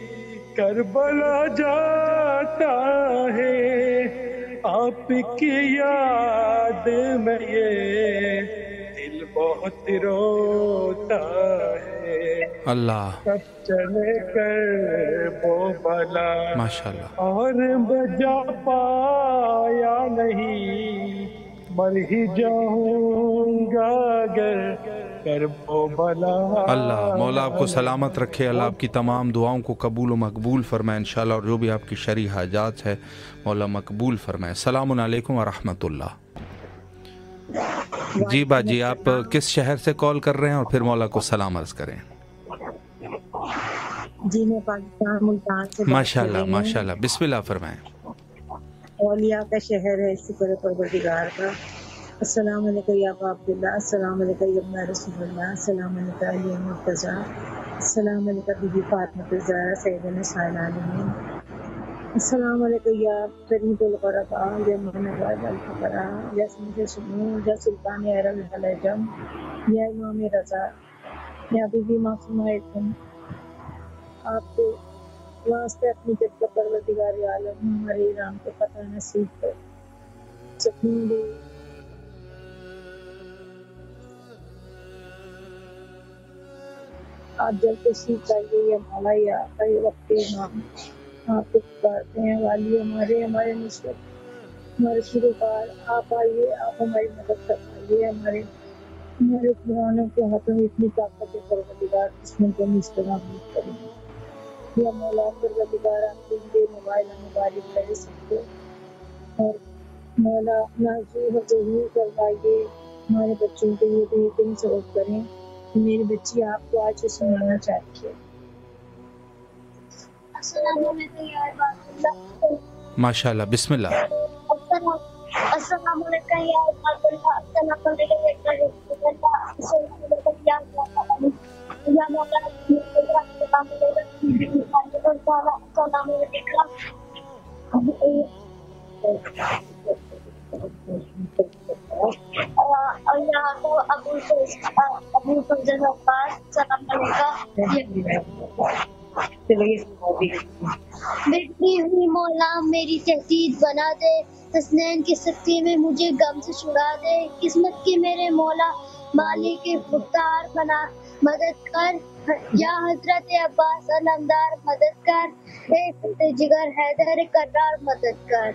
کربلا جاتا ہے, آپ کی یاد میں یہ دل بہت روتا ہے. اللہ سب چلے کر وہ بلا ماشاءاللہ اور بجا پایا نہیں, مر ہی جاؤں گا اگر کرب و بلا. اللہ مولا آپ کو سلامت رکھے. اللہ آپ کی تمام دعاؤں کو قبول و مقبول فرمائے انشاءاللہ, اور جو بھی آپ کی شرعی حاجات ہے مولا مقبول فرمائے. السلام علیکم ورحمۃ اللہ. جی باجی آپ کس شہر سے کال کر رہے ہیں اور پھر مولا کو سلام عرض کریں. جی میں پاکستان ملتان سے ماشاءاللہ ماشاءاللہ بسم اللہ فرمائیں. اولیاء کا شہر ہے شکر پروردگار کا. السلام علیکم یا ابا عبداللہ, السلام علیکم یا ابن رسول اللہ, السلام علیکم علی مرتضیٰ, السلام علیکم بی بی فاطمہ الزہرا سیدنا نساء العالمین. السلام علیکم یا فرید الغرباء یا منوال الفقراء یا سمجھ سنو یا سلطان ارم الجم یا امام رضا یا بی بی معصومہ تم آپ کے واسطے اپنی جد کا پروردگار عالم ہمارے ایران کو فتح نصیب کر سکون دے. آپ جل کو سیکھ چاہیے یا مولا یا کئی وقت امام آپ کو پکارتے ہیں. والی ہمارے نصرت ہمارے شروکار آپ آئیے, آپ ہماری مدد فرمائیے. ہمارے قرآنوں کے ہاتھوں میں اتنی طاقت ہے پروردگار دشمن کو ہم استعمال کریں یا مولا پروردگار آپ کو یہ موبائل مبارک کرے سب کو. اور مولا نازو ظہور کروائیے ہمارے بچوں کے لیے بہترین سبب کریں. میری بچی آپ کو آج سنانا چاہتی ہے. السلام علیکم یا عباد اللہ. ماشاء اللہ, بسم اللہ. السلام علیکم یا عباد اللہ. السلام علیکم یا مولا. السلام ابو فضل عباس. السلام علیکم. بگڑی ہوئی مولا میری تحدید بنا دے, حسنین کی سختی میں مجھے غم سے چھڑا دے. قسمت کے میرے مولا مالک مختار بنا مدد کر. یا حضرت عباس علمدار مدد کر. اے فتح جگر حیدر کرار مدد کر.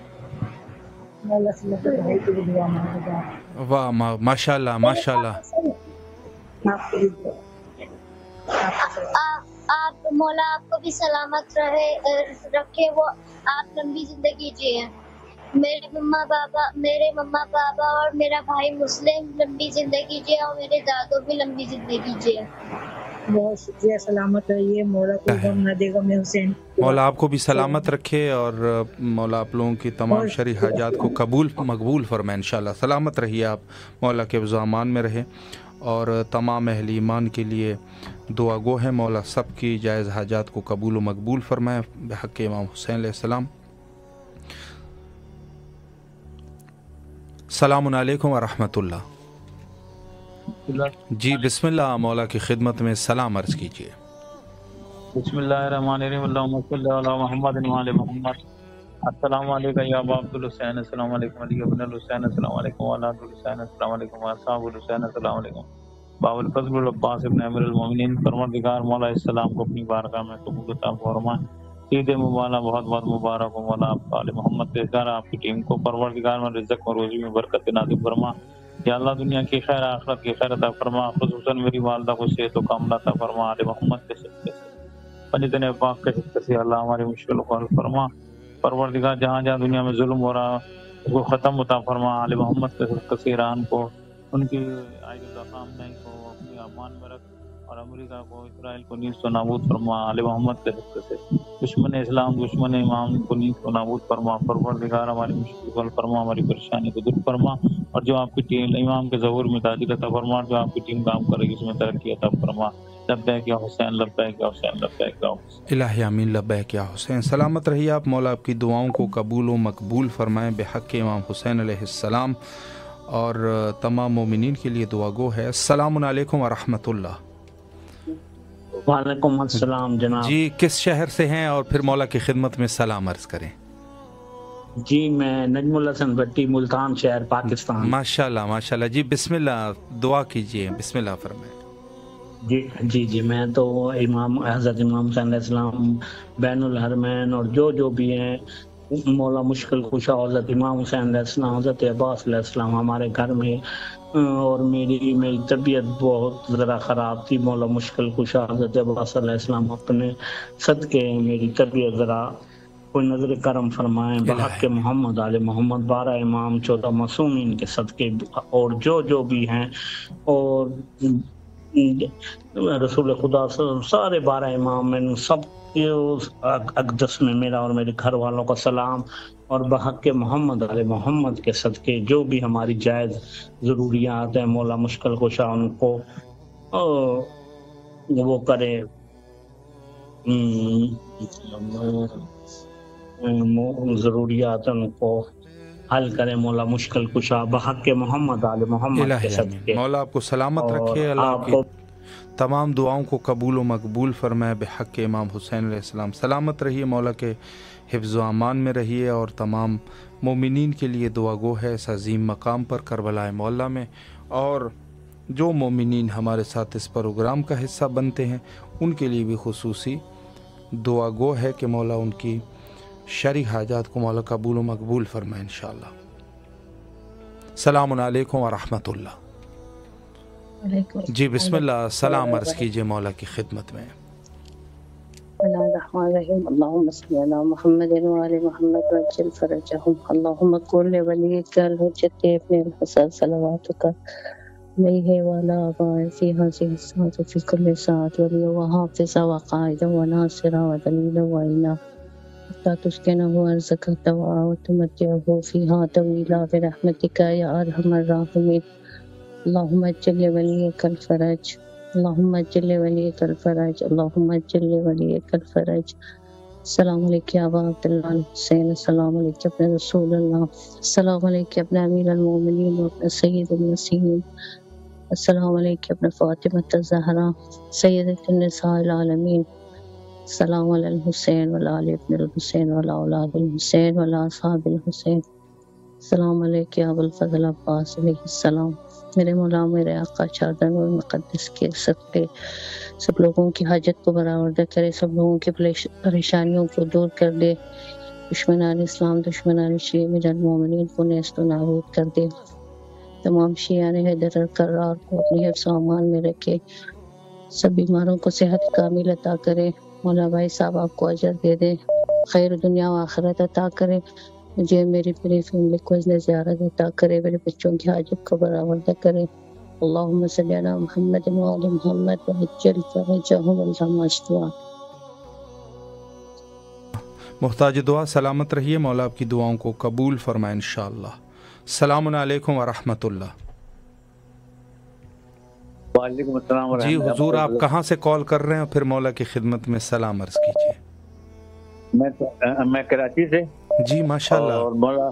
واہ, ماشاء اللہ ماشاء اللہ. آپ مولا آپ کو بھی سلامت رکھے, وہ آپ لمبی زندگی جیے. میرے مما بابا اور میرا بھائی مسلم لمبی زندگی جیے, اور میرے دادو بھی لمبی زندگی جیے. بہت شکریہ, سلامت رہیے. مولا کو غم نہ دے گا. میں حسین مولا آپ کو بھی سلامت رکھے اور مولا آپ لوگوں کی تمام شرعی حاجات کو مقبول فرمائے انشاءاللہ. سلامت رہیے آپ, مولا کے حفظ و امان میں رہے. اور تمام اہل ایمان کے لیے دعا گو ہے, مولا سب کی جائز حاجات کو قبول و مقبول فرمائے بحق امام حسین علیہ السلام. السلام علیکم ورحمۃ اللہ. جی بسم اللہ, مولا کی خدمت میں سلام عرض کیجیے. بسم اللہ الرحمن الرحیم. اللہم صلی علی محمد و علی محمد. السلام علیکم یا ابا عبد الحسین. السلام علیکم علی ابن الحسین. السلام علیکم اولاد الحسین. السلام علیکم اصحاب الحسین. السلام علیکم باب الفضل العباس ابن امیر المومنین. پروردگار مولا السلام کو اپنی بارگاہ میں قبول عطا فرما. عید مبارک بہت بہت مبارک ہو مولا آپ آل محمد کے گھر, آپ کی ٹیم کو پروردگار میں رزق اور روزی میں برکت نازل فرما. یا اللہ دنیا کی خیر آخرت کی خیر عطا فرما. خصوصاً میری والدہ کو صحت و کاملہ عطا فرما. آل محمد کے صدقے سے پنجتن پاک کے صدقے سے اللہ ہماری مشکل کو حل فرما. پروردگار جہاں جہاں دنیا میں ظلم ہو رہا اس کو ختم عطا فرما. آل محمد کے صدقے سے ایران کو, ان کی عائد الخامنہ کو اپنی امان میں رکھ, اور امریکہ کو اسرائیل کو نیز و نابود فرما. آل محمد کے صدقے سے دشمن اسلام دشمن امام کو نیز و نابود فرما. پروردگار ہماری مشکل کو حل فرما, ہماری پریشانی کو دور فرما, اور جو آپ کی ٹیم امام کے ظہور میں تاجر عطا فرما, جو آپ کی ٹیم کام کرے گی اس میں ترقی عطا فرما. لبیک یا حسین, لبیک یا حسین, لبیک یا حسین. الہی آمین. لبیک یا حسین. سلامت رہیے آپ, مولا آپ کی دعاؤں کو قبول و مقبول فرمائیں بحق امام حسین علیہ السلام. اور تمام مومنین کے لیے دعا گو ہے. السلام علیکم ورحمۃ اللہ. وعلیکم السلام جناب. جی کس شہر سے ہیں اور پھر مولا کی خدمت میں سلام عرض کریں. جی میں نجم الحسن بھٹی, ملتان شہر, پاکستان. ماشاء اللہ ماشاء اللہ. جی بسم اللہ, دعا کیجیے. بسم اللہ فرمائیں. جی میں تو امام حضرت امام حسین علیہ السلام بین الحرمین اور جو بھی ہیں مولا مشکل کشا حضرت امام حسین علیہ السلام, حضرت عباس علیہ السلام ہمارے گھر میں, اور میری طبیعت بہت ذرا خراب تھی. مولا مشکل کشا حضرت عباس علیہ السلام اپنے صدقے میری طبیعت ذرا کوئی نظر کرم فرمائیں بحق محمد آل محمد, 12 امام 14 معصومین کے صدقے, اور جو بھی ہیں, اور رسول خدا سارے 12 امام میں سب اقدس میں میرا اور میرے گھر والوں کا سلام, اور بحق محمد آل محمد کے صدقے جو بھی ہماری جائز ضروریات ہیں مولا مشکل کشا ان کو وہ کرے. ضروریات ان کو حل کرے مولا، مشکل کشا بحق محمد آل محمد کے صدقے۔ مولا آپ کو سلامت رکھے، اللہ آپ کی تمام دعاؤں کو قبول و مقبول فرمائے بحق امام حسین علیہ السلام۔ سلامت رہیے، مولا کے حفظ و امان میں رہیے، اور تمام مومنین کے لیے دعا گو ہے اس عظیم مقام پر کربلا معلیٰ میں، اور جو مومنین ہمارے ساتھ اس پروگرام کا حصہ بنتے ہیں ان کے لیے بھی خصوصی دعا گو ہے کہ مولا ان کی شرعی حاجات کو مولا قبول و مقبول فرمائے انشاءاللہ۔ السلام علیکم ورحمۃ اللہ۔ جی بسم اللہ، سلام عرض کیجئے مولا کی خدمت میں۔ بسم اللہ الرحمن الرحیم، اللہم صلی علی محمد وعلی محمد وعجل فرجہم، اللہم کن لولیک الحجت ابن الحسن صلواتک علیہ وعلی آبائہ فی ہذہ الساعۃ وفی کل ساعۃ ولی وحافظا وقائدا وناصرا ودلیلا وعینا حتی تسکنہ ارضک طوعا وتمتعہ فیہا طویلا برحمتک یا ارحم الراحمین۔ اللہم اجل ولیک الفرج، اللہم اجل ولیک الفرج، اللہم اجل ولیک الفرج۔ السلام علیکم یا ابا عبداللہ الحسین، السلام علیکم اپنے رسول اللہ، السلام علیکم اپنے امیر المومنین و اپنے سید المسیحین، السلام علیکم اپنے فاطمہ الزہرا سیدۃ النساء العالمین، السلام علی الحسین وعلی آل ابن الحسین وعلی اولاد الحسین وعلی اصحاب الحسین، السلام علیکم ابو الفضل عباس علیہ السلام۔ میرے مولا، میرے آقا چادر نور مقدس کے صدقے سب لوگوں کی حاجت کو برآورد کرے، سب لوگوں کی پریشانیوں کو دور کر دے، دشمنان اسلام، دشمنان شیعہ من المومنین کو نیست و نابود کر دے، تمام شیعان حیدر القرار کو اپنی حفظ و امان میں رکھے، سب بیماروں کو صحت کامل عطا کرے، مولا بھائی صاحب آپ کو اجر دے دے، خیر دنیا و آخرت عطا کرے، مجھے میری پوری فیملی کو اذن زیارت عطا کرے، میرے بچوں کی حاجت کو برآورد کرے۔ اللہم صلی علی محمد وعلی محمد وعجل فرجہم اللہم اشفا۔ محتاج دعا سلامت رہیے، مولا آپ کی دعاؤں کو قبول فرمائے انشاءاللہ۔ السلام علیکم ورحمۃ اللہ۔ وعلیکم السلام ورحمۃ جی اللہ۔ حضور، آپ کہاں سے کال کر رہے ہیں اور پھر مولا کی خدمت میں سلام عرض کیجیے۔ میں کراچی سے۔ جی ماشاءاللہ۔ اور مولا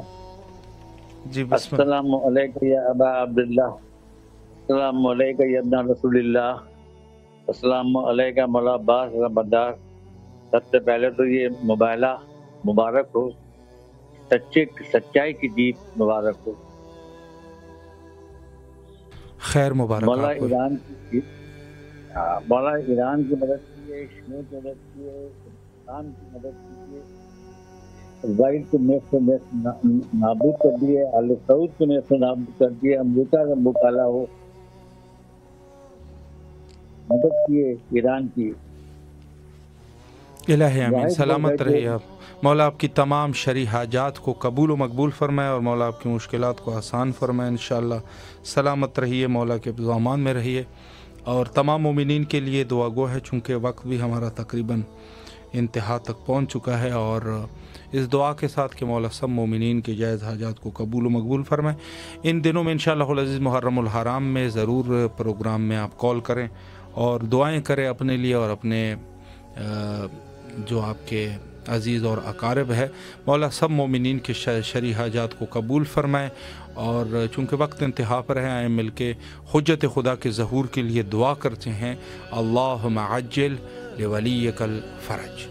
جی بسم اللہ۔ السلام علیکم یا ابا عبداللہ، السلام علیکم یا ابن رسول اللہ، السلام علیکم مولا عباس رمضان۔ سب سے پہلے تو یہ مباہلہ مبارک ہو، سچائی کی جیت مبارک ہو۔ خیر مبارک مولا آپ کو۔ ایران کی مدد کیے، کشمیر کی مدد کیے، ہندوستان کی مدد کیجیے، اسرائیل کو نیست و نابود کر دیے، آل سعود کو نیست و نابود کر دیے، امریکہ کا مکالا ہو، مدد کیے ایران کی۔ الہی آمین، سلامت رہیے آپ، مولا آپ کی تمام شرعی حاجات کو قبول و مقبول فرمائے اور مولا آپ کی مشکلات کو آسان فرمائے انشاءاللہ۔ سلامت رہیے، مولا کے حفظ و امان میں رہیے، اور تمام مومنین کے لیے دعا گو ہے، چونکہ وقت بھی ہمارا تقریباً انتہا تک پہنچ چکا ہے، اور اس دعا کے ساتھ کہ مولا سب مومنین کے جائز حاجات کو قبول و مقبول فرمائے۔ ان دنوں میں انشاءاللہ العزیز محرم الحرام میں ضرور پروگرام میں آپ کال کریں اور دعائیں کریں اپنے لیے اور اپنے جو آپ کے عزیز اور اقارب ہے، مولا سب مومنین کے شرعی حاجات کو قبول فرمائے۔ اور چونکہ وقت انتہا پر ہے، آئیں مل کے حجت خدا کے ظہور کے لیے دعا کرتے ہیں۔ اللہم عجل لولیک الفرج۔